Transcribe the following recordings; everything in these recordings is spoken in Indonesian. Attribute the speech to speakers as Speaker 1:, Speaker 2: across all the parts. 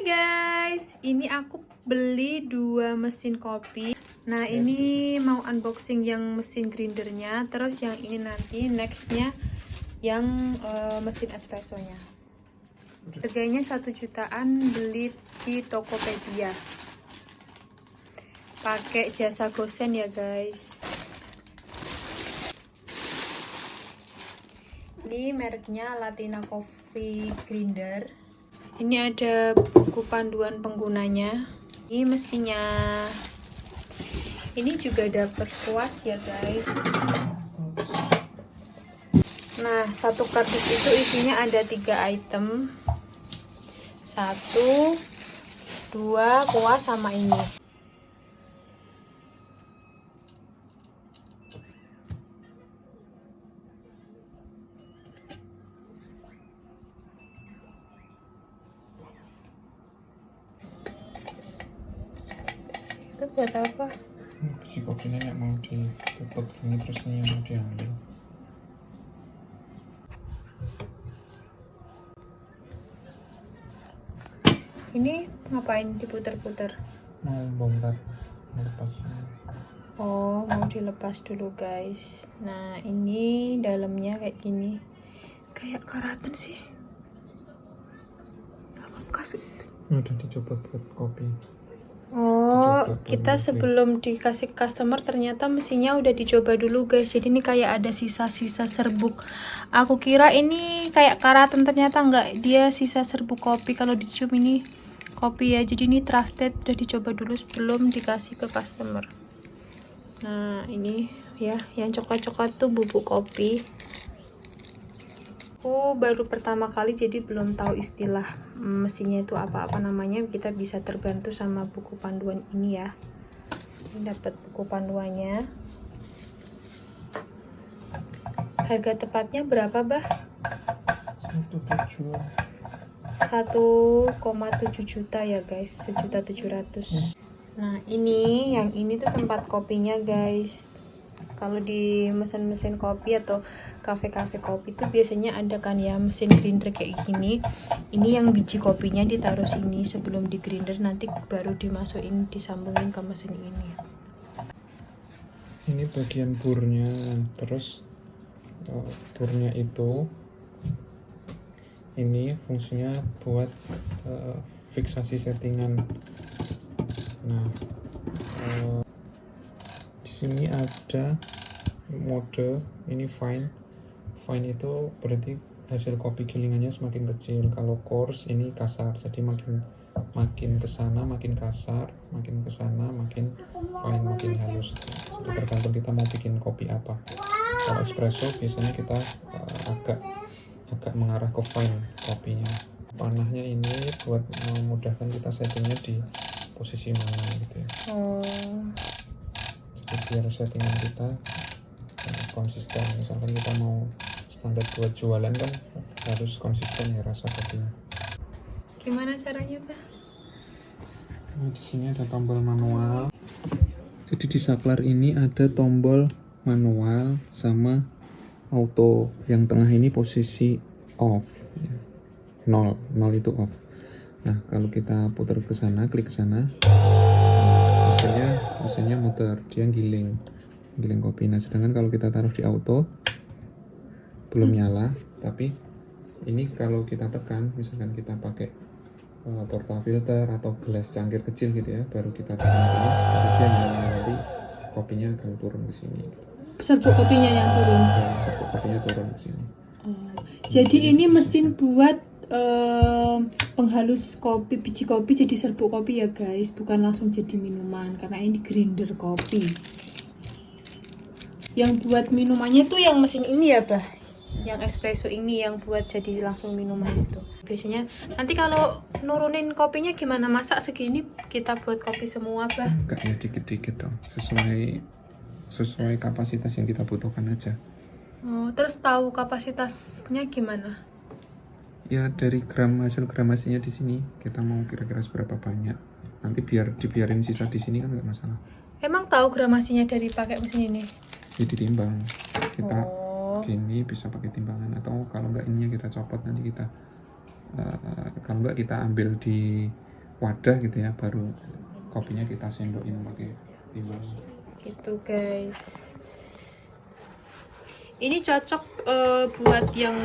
Speaker 1: Hai guys, ini aku beli 2 mesin kopi. Nah ini mau unboxing yang mesin grindernya, terus yang ini nanti nextnya yang mesin espressonya. Harganya 1 jutaan, beli di Tokopedia. Pakai jasa gosen ya guys. Ini mereknya Latina Coffee Grinder. Ini ada buku panduan penggunanya. Ini mesinnya. Ini juga dapat kuas ya guys. Nah, satu kardus itu isinya ada 3 item. 1, 2 kuas sama ini. Itu buat apa?
Speaker 2: Si kopinya nggak mau ditutup ini, terus ini yang mau diambil.
Speaker 1: Ini ngapain diputer-puter?
Speaker 2: Mau bongkar, lepas.
Speaker 1: Oh, mau dilepas dulu guys. Nah, ini dalamnya kayak gini. Kayak karatan sih. Apa bekas?
Speaker 2: Udah dicoba buat kopi.
Speaker 1: Oh, kita sebelum dikasih customer ternyata mesinnya udah dicoba dulu guys. Jadi ini kayak ada sisa-sisa serbuk. Aku kira ini kayak karatan, ternyata enggak. Dia sisa serbuk kopi. Kalau dicium ini kopi ya. Jadi ini trusted, udah dicoba dulu sebelum dikasih ke customer. Nah, ini ya yang coklat-coklat tuh bubuk kopi. Aku baru pertama kali jadi belum tahu istilah mesinnya itu apa-apa namanya. Kita bisa terbantu sama buku panduan ini ya. Ini dapat buku panduannya. Harga tepatnya berapa, Bah? 1,7 juta ya guys, 1.700.000. Nah yang ini tuh tempat kopinya guys. Kalau di mesin-mesin kopi atau kafe-kafe kopi itu biasanya ada kan ya mesin grinder kayak gini. Ini yang biji kopinya ditaruh sini sebelum di grinder, nanti baru dimasukin, disambungin ke mesin ini.
Speaker 2: Ini bagian burnya, terus burnya itu ini fungsinya buat fiksasi settingan. Nah, di sini ada mode ini fine itu berarti hasil kopi gilingannya semakin kecil. Kalau coarse ini kasar, jadi makin kesana makin kasar, makin kesana makin fine, makin halus. Jadi tergantung kita mau bikin kopi apa. Kalau espresso biasanya kita agak mengarah ke fine kopinya. Panahnya ini buat memudahkan kita settingnya di posisi mana gitu ya. Jadi biar settingan kita konsisten. Misalkan kita mau standar buat jualan kan harus konsisten ya rasa kopinya.
Speaker 1: Gimana caranya, Pak?
Speaker 2: Nah, di sini ada tombol manual. Jadi di saklar ini ada tombol manual sama auto. Yang tengah ini posisi off. 0 itu off. Nah, kalau kita putar ke sana, klik ke sana, mesinnya muter, dia giling kopi. Nah, sedangkan kalau kita taruh di auto belum nyala, tapi ini kalau kita tekan, misalkan kita pakai portafilter atau gelas cangkir kecil gitu ya, baru kita tekan ini, dia nyala, nanti kopinya akan turun ke sini.
Speaker 1: Serbuk kopinya yang turun.
Speaker 2: Ya, serbuk kopinya turun ke sini.
Speaker 1: Jadi ini mesin buat penghalus kopi, biji kopi jadi serbuk kopi ya guys, bukan langsung jadi minuman karena ini grinder kopi. Yang buat minumannya tuh yang mesin ini ya, Bah? Yang espresso ini yang buat jadi langsung minuman itu. Biasanya nanti kalau nurunin kopinya gimana? Masak segini kita buat kopi semua, Bah?
Speaker 2: Enggak ya, dikit-dikit dong, sesuai kapasitas yang kita butuhkan aja.
Speaker 1: Oh, terus tahu kapasitasnya gimana?
Speaker 2: Ya dari hasil gramasinya di sini kita mau kira-kira seberapa banyak. Nanti dibiarin sisa di sini kan nggak masalah.
Speaker 1: Emang tahu gramasinya dari pakai mesin ini?
Speaker 2: Ya ditimbang. Kita gini bisa pakai timbangan, atau kalau nggak ininya kita copot, nanti kita kalau nggak kita ambil di wadah gitu ya, baru kopinya kita sendokin pakai timbang.
Speaker 1: Gitu guys. Ini cocok buat yang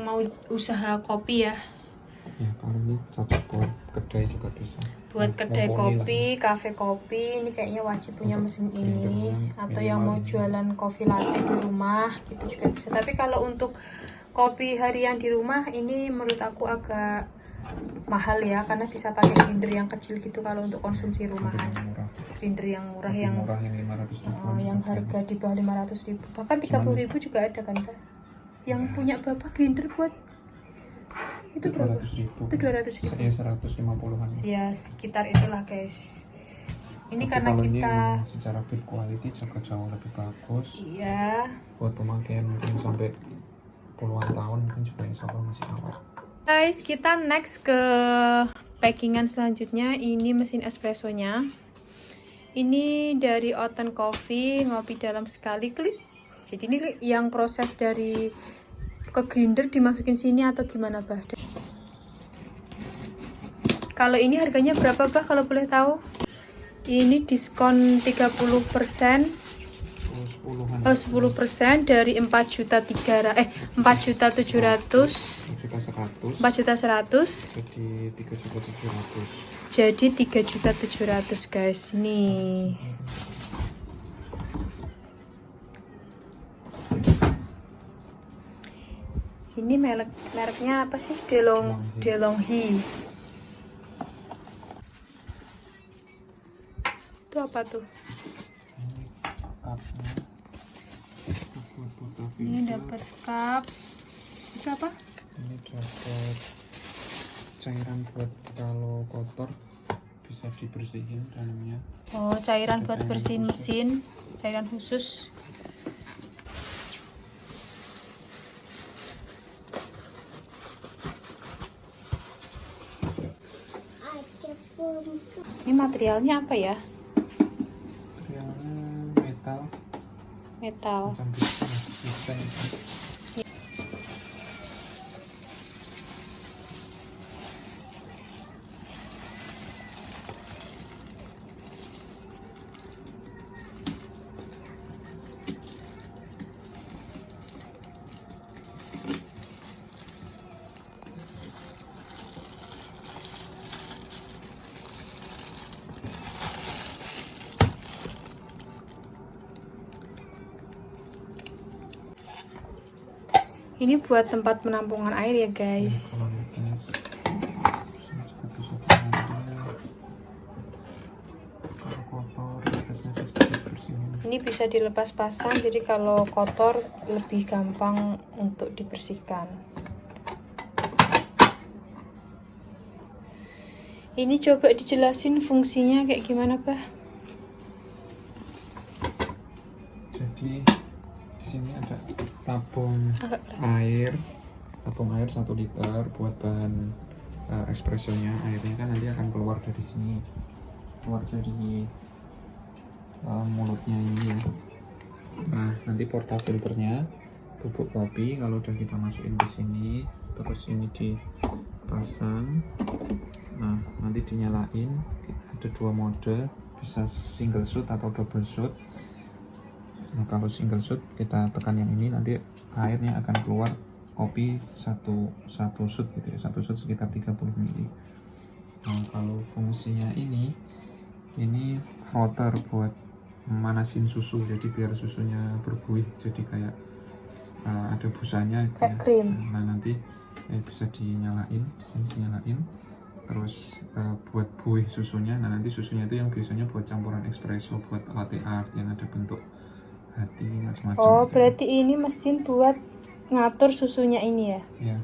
Speaker 1: mau usaha kopi ya.
Speaker 2: Ya kalau ini cocok buat kedai juga bisa.
Speaker 1: Buat kedai
Speaker 2: Mumpuni
Speaker 1: kopi,
Speaker 2: lah.
Speaker 1: kafe kopi, ini kayaknya wajib punya
Speaker 2: Untuk
Speaker 1: mesin ini.
Speaker 2: grindernya
Speaker 1: Atau yang mau
Speaker 2: minimal ini.
Speaker 1: jualan coffee latte di rumah gitu juga bisa. Tapi kalau untuk kopi harian di rumah ini menurut aku agak mahal ya, karena bisa pakai grinder yang kecil gitu kalau untuk konsumsi rumahan.
Speaker 2: Yang murah.
Speaker 1: Grinder yang murah,
Speaker 2: Lebih
Speaker 1: yang
Speaker 2: murah yang 500 ribuan
Speaker 1: yang
Speaker 2: juga
Speaker 1: harga di bawah 500.000, bahkan
Speaker 2: Cuman-
Speaker 1: 30.000 juga ada kan Pak? Yang punya bapak grinder buat itu berapa?
Speaker 2: 200 ribu.
Speaker 1: Itu 200.000.
Speaker 2: Saya 150-an.
Speaker 1: Ya sekitar itulah guys. Ini
Speaker 2: Tapi
Speaker 1: karena
Speaker 2: kalau ini
Speaker 1: kita
Speaker 2: emang secara build quality juga jauh lebih bagus.
Speaker 1: iya.
Speaker 2: Buat pemakaian mungkin sampai puluhan tahun mungkin juga insya Allah masih awet.
Speaker 1: Guys, kita next ke packingan selanjutnya. Ini mesin espressonya. Ini dari Oten Coffee, ngopi dalam sekali klik. Jadi ini yang proses dari ke grinder dimasukin sini atau gimana Bah? Kalau ini harganya berapa Bah kalau boleh tahu? Ini diskon 30%.
Speaker 2: 10-an.
Speaker 1: 10% dari 4.700.000 4.100.000
Speaker 2: jadi 3.700.000.
Speaker 1: jadi 3.700.000 guys. Nih ini mereknya apa sih? DeLonghi. Itu apa tuh? Ini dapat cup. Itu apa?
Speaker 2: Ini dapat cairan buat kalau kotor bisa dibersihin dalamnya.
Speaker 1: Oh, cairan
Speaker 2: Ada
Speaker 1: buat
Speaker 2: cairan
Speaker 1: bersihin
Speaker 2: khusus.
Speaker 1: mesin, cairan khusus. Ini materialnya apa ya?
Speaker 2: Materialnya metal,
Speaker 1: Metal.
Speaker 2: macam bisa itu.
Speaker 1: Ini buat tempat penampungan air ya
Speaker 2: Ya,
Speaker 1: guys.
Speaker 2: kalau guys juga bisa diambil. Kalau kotor atasnya bisa dibersihin.
Speaker 1: Ini bisa dilepas pasang, jadi kalau kotor lebih gampang untuk dibersihkan. Ini coba dijelasin fungsinya kayak gimana, Pak?
Speaker 2: Jadi di sini ada tabung
Speaker 1: Agak keras.
Speaker 2: tabung air 1 liter buat bahan espressonya. Airnya kan nanti akan keluar dari sini, keluar dari mulutnya ini ya. Nah nanti porta filternya bubuk kopi kalau udah kita masukin ke sini, terus ini dipasang. Nah nanti dinyalain, ada 2 mode, bisa single shoot atau double shoot. Nah kalau single shoot kita tekan yang ini, nanti airnya akan keluar kopi satu shoot gitu ya, satu shoot sekitar 30 ml. Nah kalau fungsinya ini frother buat manasin susu, jadi biar susunya berbuih, jadi kayak ada busanya gitu
Speaker 1: Kayak
Speaker 2: ya.
Speaker 1: krim.
Speaker 2: Nah nanti bisa dinyalain, terus buat buih susunya. Nah nanti susunya itu yang biasanya buat campuran espresso, buat latte art yang ada bentuk hati macam-macam.
Speaker 1: Oh,
Speaker 2: gitu.
Speaker 1: berarti ini mesin buat ngatur susunya ini ya?
Speaker 2: Ya,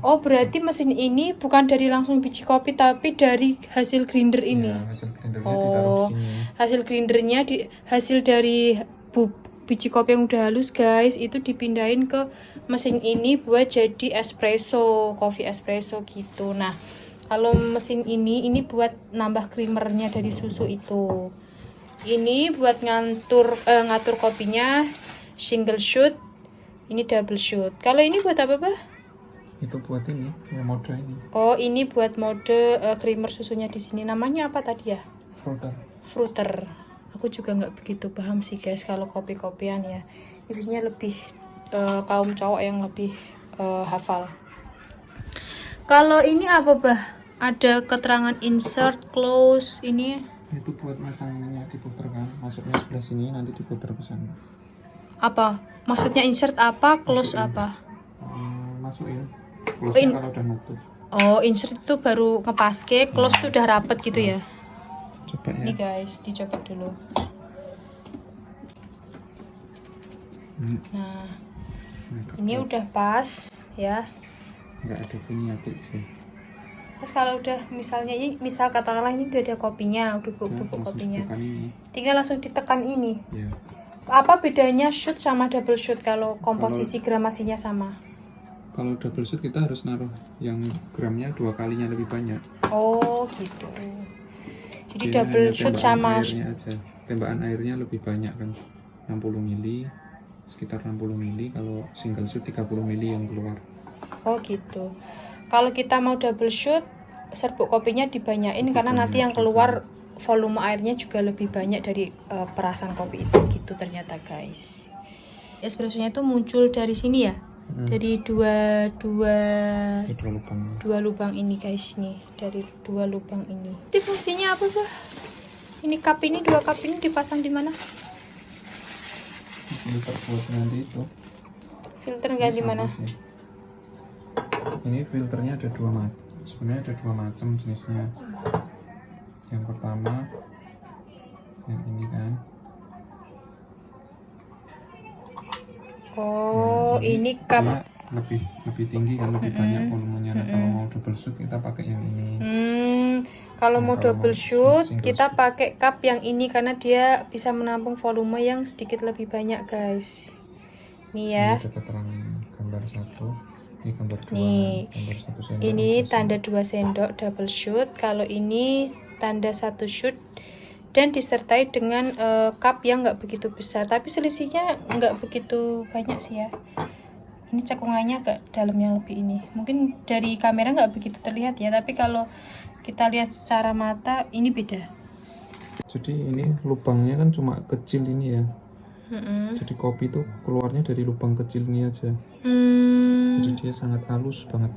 Speaker 1: Oh, berarti mesin ini bukan dari langsung biji kopi, tapi dari hasil grinder ini.
Speaker 2: ya, hasil grindernya ditaruh
Speaker 1: Oh,
Speaker 2: di sini.
Speaker 1: hasil grindernya hasil dari biji kopi yang udah halus guys, itu dipindahin ke mesin ini buat jadi espresso, coffee espresso gitu. Nah, kalau mesin ini buat nambah creamernya dari susu itu. Ini buat ngatur kopinya single shoot, ini double shoot. Kalau ini buat apa, Pak?
Speaker 2: Itu buat ini, ya mode ini.
Speaker 1: Oh, ini buat mode creamer susunya di sini. Namanya apa tadi ya?
Speaker 2: Filter.
Speaker 1: Fruiter. Aku juga nggak begitu paham sih guys kalau kopi-kopian ya. Ini biasanya lebih kaum cowok yang lebih hafal. Kalau ini apa bah? Ada keterangan insert, close, ini
Speaker 2: Itu buat masangnya diputer kan, masuknya sebelah sini nanti diputer ke sana.
Speaker 1: apa? Maksudnya insert apa, close
Speaker 2: Masukin.
Speaker 1: apa?
Speaker 2: Masukin. Close kalau udah nutup.
Speaker 1: Oh, insert itu baru ngepaske, close itu udah rapet gitu ya.
Speaker 2: Coba ya.
Speaker 1: Ini guys, dicoba dulu. Nah, ini udah pas ya.
Speaker 2: Nggak ada bunyi apik sih.
Speaker 1: Terus kalau udah misalnya ini, misal katakanlah ini udah ada kopinya, udah bubuk kopinya.
Speaker 2: Tekan ini.
Speaker 1: Tinggal langsung ditekan ini.
Speaker 2: Ya.
Speaker 1: Apa bedanya shoot sama double shoot kalau komposisi gramasinya sama?
Speaker 2: Kalau double shoot kita harus naruh yang gramnya 2 kalinya lebih banyak.
Speaker 1: Oh, gitu. Jadi
Speaker 2: Dia
Speaker 1: double
Speaker 2: hanya
Speaker 1: shoot
Speaker 2: tembakan
Speaker 1: sama
Speaker 2: airnya aja. Tembakan airnya lebih banyak kan. 60 mili, sekitar 60 mili. Kalau single shoot 30 mili yang keluar.
Speaker 1: Oh, gitu. Kalau kita mau double shoot, serbuk kopinya dibanyain karena nanti yang keluar volume airnya juga lebih banyak dari perasan kopi itu gitu ternyata guys. Espressonya itu muncul dari sini ya, dari dua lubang ini guys nih, dari 2 lubang ini. Ini fungsinya apa bah? Ini cup ini 2 cup ini dipasang di mana?
Speaker 2: Filter buat nanti itu.
Speaker 1: Filter nggak di mana?
Speaker 2: Ini filternya ada 2 macam. Sebenarnya ada 2 macam jenisnya. Yang pertama yang ini kan.
Speaker 1: Oh, ini cup.
Speaker 2: Lebih tinggi kan, lebih banyak volumenya. Nah, kalau mau double shoot kita pakai yang ini.
Speaker 1: Kalau mau
Speaker 2: kalau
Speaker 1: double
Speaker 2: mau
Speaker 1: shoot
Speaker 2: single
Speaker 1: kita pakai cup yang ini karena dia bisa menampung volume yang sedikit lebih banyak guys. Nih ya.
Speaker 2: Ini ada keterangan gambar 1. Ini gambar 2.
Speaker 1: Nih.
Speaker 2: Gambar 1 sendok.
Speaker 1: Ini tanda 2 sendok double shoot. Kalau ini tanda 1 shoot dan disertai dengan cup yang nggak begitu besar, tapi selisihnya nggak begitu banyak sih ya. Ini cekungannya agak dalam yang lebih ini. Mungkin dari kamera nggak begitu terlihat ya, tapi kalau kita lihat secara mata ini beda.
Speaker 2: Jadi ini lubangnya kan cuma kecil ini ya. Jadi kopi itu keluarnya dari lubang kecil ini aja. Jadi dia sangat halus banget.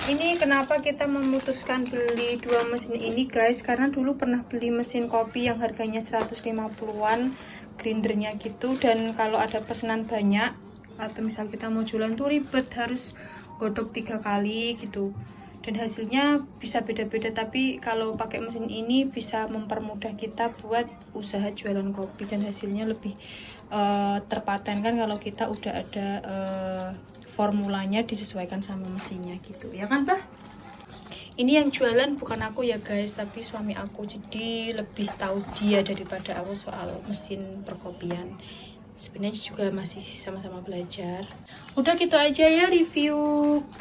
Speaker 1: Ini kenapa kita memutuskan beli 2 mesin ini guys, karena dulu pernah beli mesin kopi yang harganya 150-an grindernya gitu, dan kalau ada pesanan banyak atau misal kita mau jualan tuh ribet, harus godok 3 kali gitu, dan hasilnya bisa beda-beda. Tapi kalau pakai mesin ini bisa mempermudah kita buat usaha jualan kopi, dan hasilnya lebih terpatenkan kalau kita udah ada formulanya disesuaikan sama mesinnya gitu ya kan bah. Ini yang jualan bukan aku ya guys, tapi suami aku, jadi lebih tahu dia daripada aku soal mesin perkopian. Sebenarnya juga masih sama-sama belajar. Udah gitu aja ya review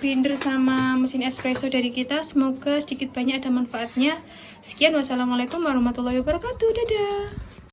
Speaker 1: grinder sama mesin espresso dari kita. Semoga sedikit banyak ada manfaatnya. Sekian, wassalamualaikum warahmatullahi wabarakatuh. Dadah.